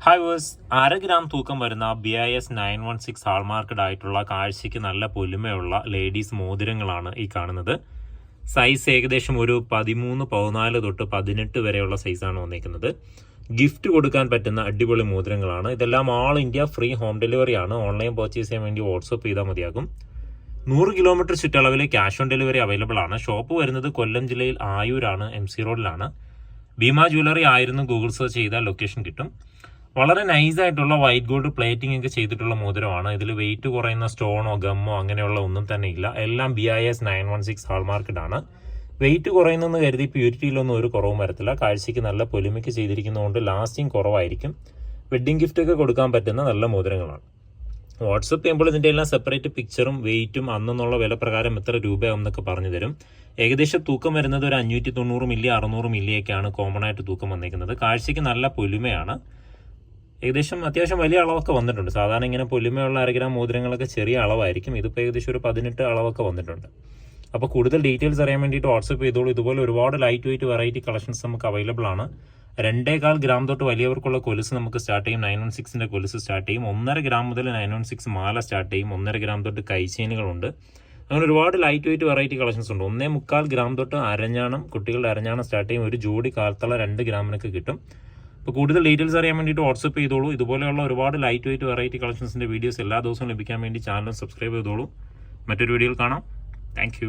Hi verse, 1/2 gram തൂക്കം വരുന്ന BIS 916 hallmarked ആയിട്ടുള്ള കാഴ്ചയ്ക്ക് നല്ല പൊലിമയുള്ള ലേഡീസ് മോതിരങ്ങളാണ് ഈ കാണുന്നത്. സൈസ് ഏകദേശം ഒരു 13, 14 തൊട്ട് 18 വരെയുള്ള സൈസാണ് വന്നിരിക്കുന്നത്. ഗിഫ്റ്റ് കൊടുക്കാൻ പറ്റുന്ന അടിപൊളി മോതിരങ്ങളാണ്. ഇതെല്ലാം ആൾ ഇന്ത്യ ഫ്രീ ഹോം ഡെലിവറി ആണ്. ഓൺലൈൻ പർച്ചേസ് ചെയ്യാൻ വേണ്ടി വാട്സപ്പ് ചെയ്താൽ മതിയാകും. 100 കിലോമീറ്റർ ചുറ്റളവിൽ ക്യാഷ് ഓൺ ഡെലിവറി അവൈലബിൾ ആണ്. ഷോപ്പ് വരുന്നത് കൊല്ലം ജില്ലയിൽ ആയൂരാണ്, MC റോഡിലാണ്. ഭീമ ജ്വല്ലറി ആയിരുന്നു ഗൂഗിൾ സെർച്ച് ചെയ്താൽ ലൊക്കേഷൻ കിട്ടും. വളരെ നൈസായിട്ടുള്ള വൈറ്റ് ഗോൾഡ് പ്ലേറ്റിംഗ് ഒക്കെ ചെയ്തിട്ടുള്ള മോതിരമാണ്. ഇതിൽ വെയിറ്റ് കുറയുന്ന സ്റ്റോണോ ഗമ്മോ അങ്ങനെയുള്ള ഒന്നും തന്നെ ഇല്ല. എല്ലാം BIS 916 ഹാൾമാർക്കഡ് ആണ്. വെയിറ്റ് കുറയുന്നെന്ന് കരുതി പ്യൂരിറ്റിയിലൊന്നും ഒരു കുറവും വരത്തില്ല. കാഴ്ചയ്ക്ക് നല്ല പൊലിമയ്ക്ക് ചെയ്തിരിക്കുന്നതുകൊണ്ട് ലാസ്റ്റിംഗ് കുറവായിരിക്കും. വെഡ്ഡിംഗ് ഗിഫ്റ്റ് ഒക്കെ കൊടുക്കാൻ പറ്റുന്ന നല്ല മോതിരങ്ങളാണ്. വാട്സപ്പ് ചെയ്യുമ്പോൾ ഇതിൻ്റെ എല്ലാം സെപ്പറേറ്റ് പിക്ചറും വെയിറ്റും അന്നുള്ള വില പ്രകാരം എത്ര രൂപയാവും എന്നൊക്കെ പറഞ്ഞു തരും. ഏകദേശം തൂക്കം വരുന്നത് ഒരു 590 മില്ലി 600 മില്ലിയൊക്കെയാണ് കോമൺ ആയിട്ട് തൂക്കം വന്നിരിക്കുന്നത്. കാഴ്ചയ്ക്ക് നല്ല പൊലിമയാണ്. ഏകദേശം അത്യാവശ്യം വലിയ അളവൊക്കെ വന്നിട്ടുണ്ട്. സാധാരണ ഇങ്ങനെ പൊലിമയുള്ള 1/2 ഗ്രാം മോതിരങ്ങളൊക്കെ ചെറിയ അളവായിരിക്കും. ഇതിപ്പോൾ ഏകദേശം ഒരു 18 അളവൊക്കെ വന്നിട്ടുണ്ട്. അപ്പോൾ കൂടുതൽ ഡീറ്റെയിൽസ് അറിയാൻ വേണ്ടിയിട്ട് വാട്സപ്പ് ചെയ്തോളൂ. ഇതുപോലെ ഒരുപാട് ലൈറ്റ് വെയിറ്റ് വെറൈറ്റി കളക്ഷൻസ് നമുക്ക് അവൈലബിൾ ആണ്. 2.25 ഗ്രാം തൊട്ട് വലിയവർക്കുള്ള കൊലുസ് നമുക്ക് സ്റ്റാർട്ട് ചെയ്യും. 916ന്റെ കൊലുസ് സ്റ്റാർട്ട് ചെയ്യും. 1.5 ഗ്രാം മുതൽ 916 മാല സ്റ്റാർട്ട് ചെയ്യും. 1.5 ഗ്രാം തൊട്ട് കൈച്ചെയിനുകളുണ്ട്. അങ്ങനെ ഒരുപാട് ലൈറ്റ് വെയിറ്റ് വെറൈറ്റി കളക്ഷൻസ് ഉണ്ട്. 1.25 ഗ്രാം തൊട്ട് അരഞ്ഞാണം, കുട്ടികളുടെ അരഞ്ഞാണം സ്റ്റാർട്ട് ചെയ്യും. ഒരു ജോഡി കാൽത്തള 2 ഗ്രാമിനൊക്കെ കിട്ടും. അപ്പോൾ കൂടുതൽ ഡീറ്റെയിൽസ് അറിയാൻ വേണ്ടിയിട്ട് വാട്സപ്പ് ചെയ്തോളൂ. ഇതുപോലെയുള്ള ഒരുപാട് ലൈറ്റ് വെയിറ്റ് വെറൈറ്റി കളക്ഷൻസിൻ്റെ വീഡിയോസ് എല്ലാ ദിവസവും ലഭിക്കാൻ വേണ്ടി ചാനൽ സബ്സ്ക്രൈബ് ചെയ്തോളൂ. മറ്റൊരു വീഡിയോയിൽ കാണാം. താങ്ക്